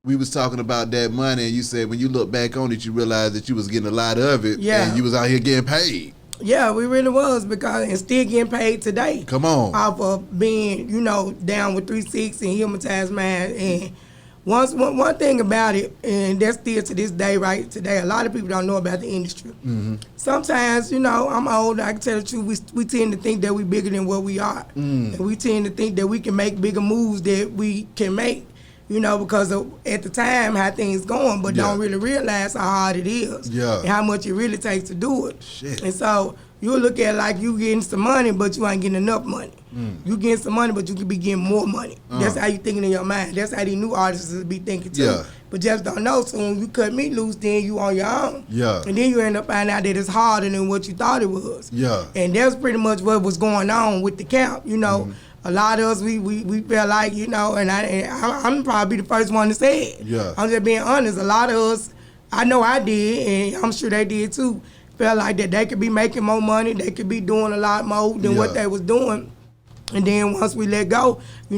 we was talking about that money, and you said when you look back on it, you realized that you was getting a lot of it, and you was out here getting paid. Yeah, we really was, because and still getting paid today. Come on. Off of being, down with 3-6 and hypnotized mind. And one thing about it, and that's still to this day, right today, a lot of people don't know about the industry. Mm-hmm. Sometimes, I'm old, I can tell the truth, we tend to think that we bigger than what we are. And we tend to think that we can make bigger moves that we can make. Because at the time how things going, but don't really realize how hard it is and how much it really takes to do it. Shit. And so you look at it like you getting some money, but you ain't getting enough money. You getting some money, but you could be getting more money. That's how you thinking in your mind. That's how these new artists be thinking too. Yeah. But just don't know. So when you cut me loose, then you on your own. Yeah. And then you end up finding out that it's harder than what you thought it was. Yeah. And that's pretty much what was going on with the camp. A lot of us, we felt like, and I'm probably the first one to say it. Yeah. I'm just being honest. A lot of us, I know I did, and I'm sure they did too, felt like that they could be making more money, they could be doing a lot more than what they was doing. And then once we let go, we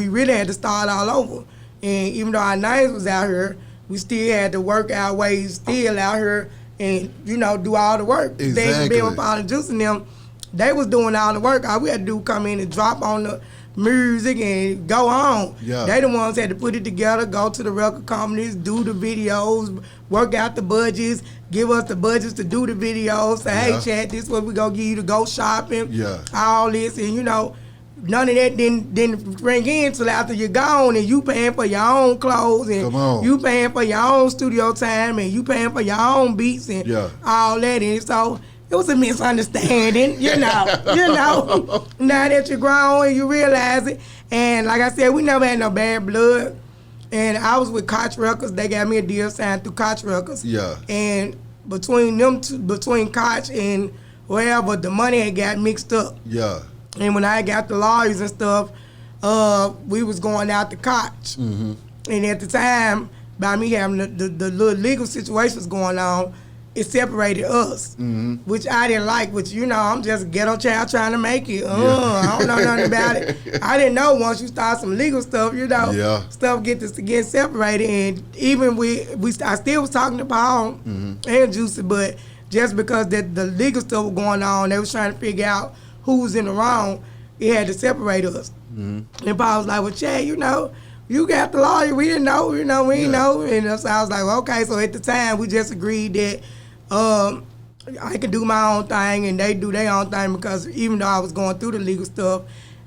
really had to start all over. And even though our names was out here, we still had to work our ways still out here and, do all the work. Exactly. Being with Paul and Juice and them, they was doing all the work. All we had to do was come in and drop on the music and go on. Yeah. They the ones that had to put it together, go to the record companies, do the videos, work out the budgets, give us the budgets to do the videos, say, hey, Chad, this is what we gonna give you to go shopping, all this. And, none of that didn't bring in till after you're gone, and you paying for your own clothes, and you paying for your own studio time, and you paying for your own beats and all that. And so it was a misunderstanding, Now that you're grown and you realize it. And like I said, we never had no bad blood. And I was with Koch Records. They got me a deal signed through Koch Records. Yeah. And between them two, between Koch and wherever, the money had got mixed up. Yeah. And when I got the lawyers and stuff, we was going out to Koch. Mm-hmm. And at the time, by me having the little legal situations going on, it separated us, which I didn't like, which, I'm just a ghetto child trying to make it. I don't know nothing about it. I didn't know once you start some legal stuff, stuff get separated. And even I still was talking to Paul and Juicy, but just because the legal stuff was going on, they was trying to figure out who was in the wrong, it had to separate us. And Paul was like, well, Chad, you got the lawyer, we didn't know, we didn't know. And so I was like, well, okay. So at the time, we just agreed that I could do my own thing and they do their own thing, because even though I was going through the legal stuff,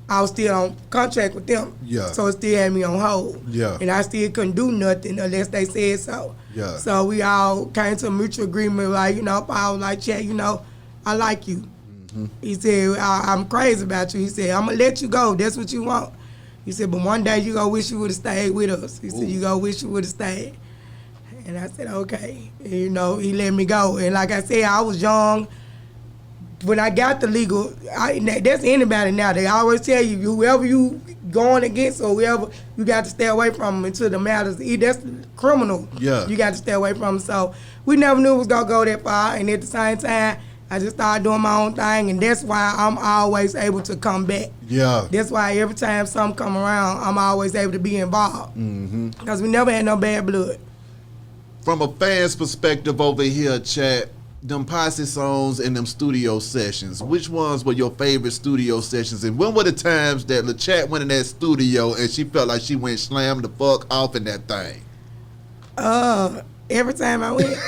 I was still on contract with them. Yeah. So it still had me on hold. Yeah. And I still couldn't do nothing unless they said so. Yeah. So we all came to a mutual agreement, like, Paul was like, Chad, I like you. He said, I'm crazy about you. He said, I'm going to let you go. That's what you want. He said, but one day you going to wish you would have stayed with us. He said, you going to wish you would have stayed. And I said, okay. And, he let me go. And like I said, I was young. When I got the legal, that's anybody now. They always tell you, whoever you going against or whoever, you got to stay away from them until the matters. That's criminal. Yeah. You got to stay away from them. So we never knew it was going to go that far. And at the same time, I just started doing my own thing, and that's why I'm always able to come back. Yeah. That's why every time something come around, I'm always able to be involved. Because we never had no bad blood. From a fan's perspective over here, Chad, them posse songs and them studio sessions, which ones were your favorite studio sessions? And when were the times that LeChat went in that studio and she felt like she went slam the fuck off in that thing? Every time I went.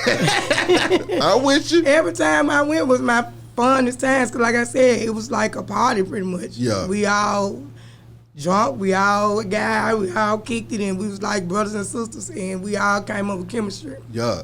I'm with you. Every time I went was my funnest times, because like I said, it was like a party pretty much. Yeah. We all drunk, we all kicked it, and we was like brothers and sisters, and we all came up with chemistry. Yeah.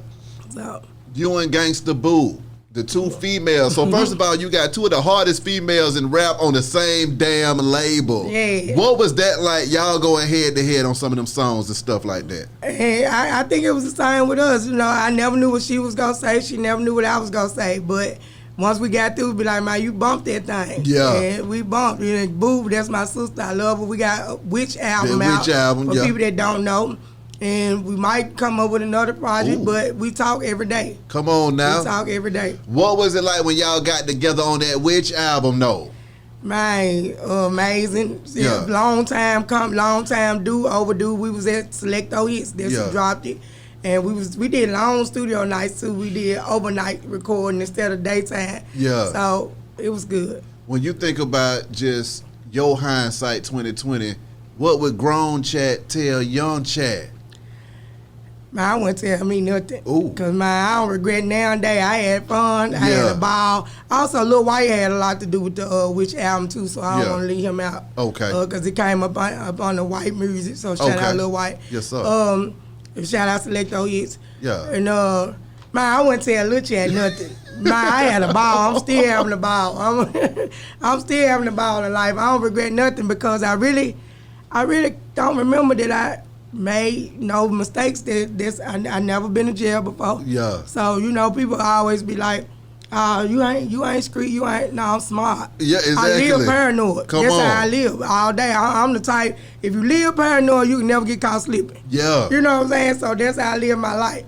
So. You and Gangsta Boo, the two females. So first of all, you got two of the hardest females in rap on the same damn label. Yeah. What was that like, y'all going head to head on some of them songs and stuff like that? Hey, I think it was the same with us. I never knew what she was going to say. She never knew what I was going to say. But once we got through, we'd be like, man, you bumped that thing. Yeah. And we bumped. Boo, that's my sister. I love her. We got a Witch album out. Witch album, for people that don't know. And we might come up with another project, but we talk every day. Come on now. We talk every day. What was it like when y'all got together on that Witch album, though? Man, amazing. Yeah. Long time due, overdue. We was at Selecto Hits. Then she dropped it. And we did long studio nights too. We did overnight recording instead of daytime. Yeah. So it was good. When you think about just your hindsight 2020, what would grown Chat tell young Chat? Man, I wouldn't tell me nothing. Because, man, I don't regret nowadays. I had fun. I had a ball. Also, Lil White had a lot to do with the Witch album, too, so I don't want to leave him out. Okay. Because it came up on the white music, so shout out Lil White. Yes, sir. Shout out Selecto Hits. Yeah. And, man, I wouldn't tell Lil Chat nothing. Man, I had a ball. I'm still having a ball. I'm still having a ball in life. I don't regret nothing because I really don't remember that I made no mistakes. I never been in jail before. Yeah. So people always be like, you ain't street, you ain't. No, I'm smart. Yeah, exactly. I live paranoid. That's how I live all day. I'm the type. If you live paranoid, you can never get caught slipping. Yeah. You know what I'm saying? So that's how I live my life.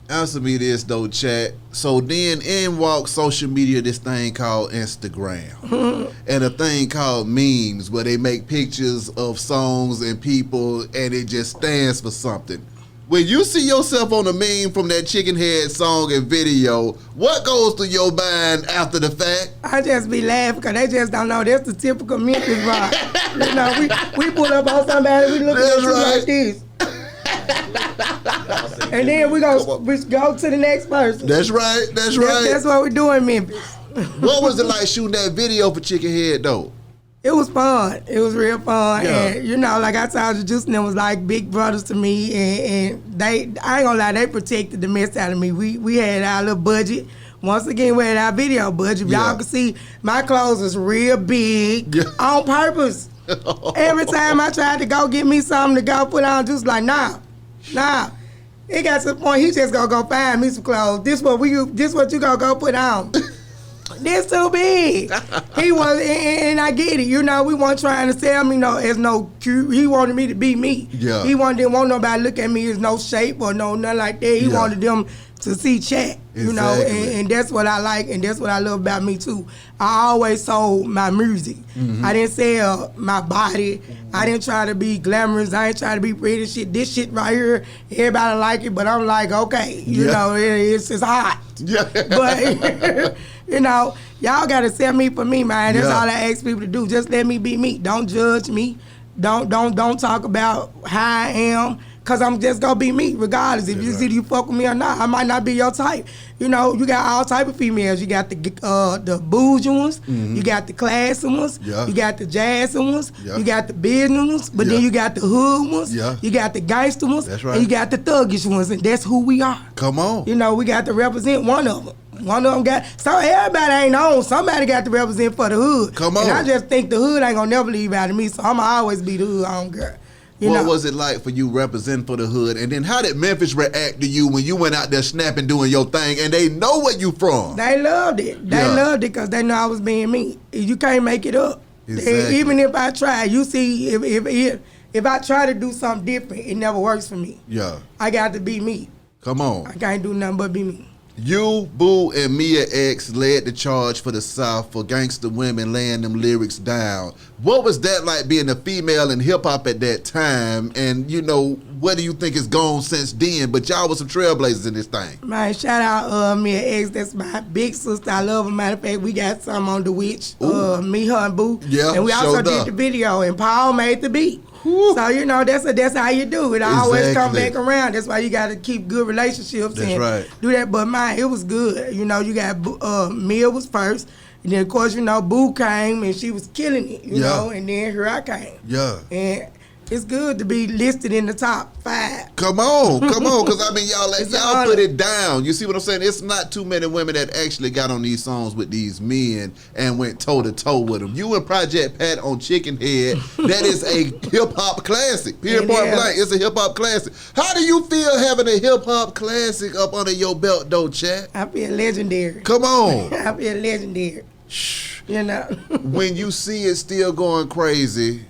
Answer me this though, Chat. So then in walks social media, this thing called Instagram, and a thing called memes, where they make pictures of songs and people, and it just stands for something. When you see yourself on a meme from that Chicken Head song and video, what goes through your mind after the fact? I just be laughing because they just don't know. That's the typical Memphis vibe. We pull up on somebody, we look at you like this. And then we go to the next person. That's right. That's what we do in Memphis. What was it like shooting that video for Chicken Head though? It was fun. It was real fun. Yeah. And like I told you, Justin them was like big brothers to me, and I ain't gonna lie, they protected the mess out of me. We had our little budget. Once again, we had our video budget. Y'all can see my clothes was real big on purpose. Every time I tried to go get me something to go put on, just like, nah. It got to the point he just gonna go find me some clothes. This what you gonna go put on. This too big. He was, and I get it. We weren't trying to sell me as no cute. He wanted me to be me. Yeah. He didn't want nobody to look at me as no shape or nothing like that. He wanted them to see Chat, exactly. And that's what I like, and that's what I love about me too. I always sold my music. Mm-hmm. I didn't sell my body. I didn't try to be glamorous. I ain't try to be pretty shit. This shit right here, everybody like it, but I'm like, okay, it's hot. Yeah. But y'all gotta sell me for me, man. That's all I ask people to do. Just let me be me. Don't judge me. Don't talk about how I am. Cause I'm just gonna be me, regardless. If you fuck with me or not, I might not be your type. You got all type of females. You got the bougie ones, you got the classy ones, you got the jazzy ones, you got the business ones, but then you got the hood ones, you got the gangster ones, and you got the thuggish ones, and that's who we are. Come on. We got to represent one of them. One of them everybody ain't on. Somebody got to represent for the hood. Come on. And I just think the hood ain't gonna never leave out of me, so I'ma always be the hood on girl. What was it like for you representing for the hood? And then how did Memphis react to you when you went out there snapping, doing your thing, and they know where you from? They loved it. They loved it because they know I was being me. You can't make it up. Exactly. Even if I try, you see, if I try to do something different, it never works for me. Yeah. I got to be me. Come on. I can't do nothing but be me. You, Boo, and Mia X led the charge for the South for Gangsta Women laying them lyrics down. What was that like being a female in hip-hop at that time? And, what do you think has gone since then? But y'all were some trailblazers in this thing. Man, shout out Mia X. That's my big sister. I love her. Matter of fact, we got some on The Witch. Me, her, and Boo. Yeah, and we also did the video, and Paul made the beat. Whew. So, that's how you do it. I always come back around. That's why you got to keep good relationships and do that. But, man, it was good. You got Mia was first. And then, of course, Boo came and she was killing it, you know. And then here I came. Yeah. And it's good to be listed in the top 5. Come on, because y'all put it down. You see what I'm saying? It's not too many women that actually got on these songs with these men and went toe to toe with them. You and Project Pat on Chicken Head, that is a hip hop classic. Period, point blank. It's a hip hop classic. How do you feel having a hip hop classic up under your belt, though, Chat? I feel legendary. Come on. I feel legendary. When you see it still going crazy,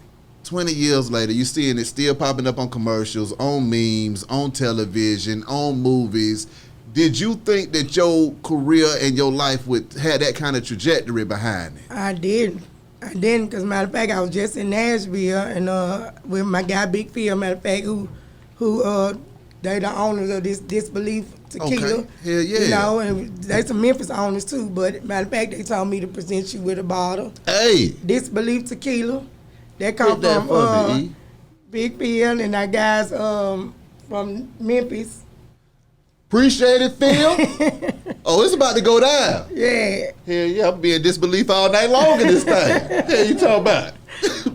20 years later, you seeing it still popping up on commercials, on memes, on television, on movies. Did you think that your career and your life would have that kind of trajectory behind it? I did. And then, cause matter of fact, I was just in Nashville and with my guy Big Phil, matter of fact, who they the owners of this Disbelief Tequila. Okay. Hell yeah. You know, and they some Memphis owners too. But matter of fact, they told me to present you with a bottle. Hey. Disbelief Tequila. That come from Big Phil and our guys from Memphis. Appreciate it, Phil. Oh, it's about to go down. Yeah. Hell yeah, I'm being disbelief all night long in this thing. Hell you talking about?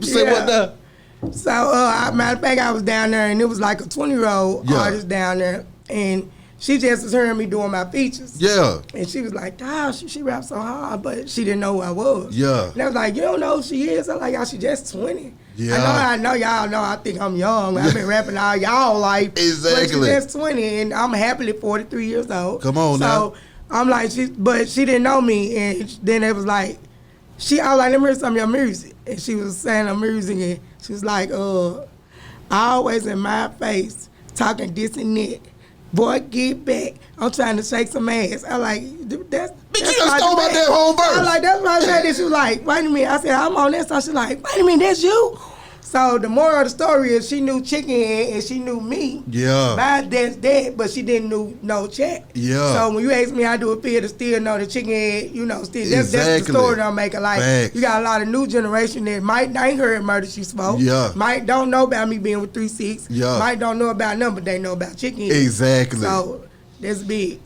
Say what now? So, matter of fact, I was down there, and it was like a 20-year-old artist down there, and she just was hearing me doing my features. Yeah. And she was like, "Wow, she raps so hard," but she didn't know who I was. Yeah. And I was like, "You don't know who she is?" I'm like, "Y'all, she just 20." Yeah. I know y'all know I think I'm young. I've been rapping all y'all life. Exactly. But she just 20, and I'm happily 43 years old. Come on now. So I'm like, but she didn't know me, and then it was like, I was like, "Let me hear some of your music," and she was saying her music, and she was like, "Always in my face, talking this and that. Boy, get back. I'm trying to shake some ass." I like, that's Bitch, you just stole my damn whole verse. I like, that's what I said. And she was like, "Wait a minute." I said, "I'm on that." So she's like, "Wait a minute, that's you?" So the moral of the story is she knew Chicken Head and she knew me. Yeah. That's that, but she didn't know Chat. Yeah. So when you ask me, I do a feel to still know the Chicken Head, still that's the story that I'm making. Like, Facts. You got a lot of new generation that ain't heard Murder She Spoke. Yeah. Might don't know about me being with 3-6. Yeah. Might don't know about them, but they know about Chicken Head. Exactly. So that's big.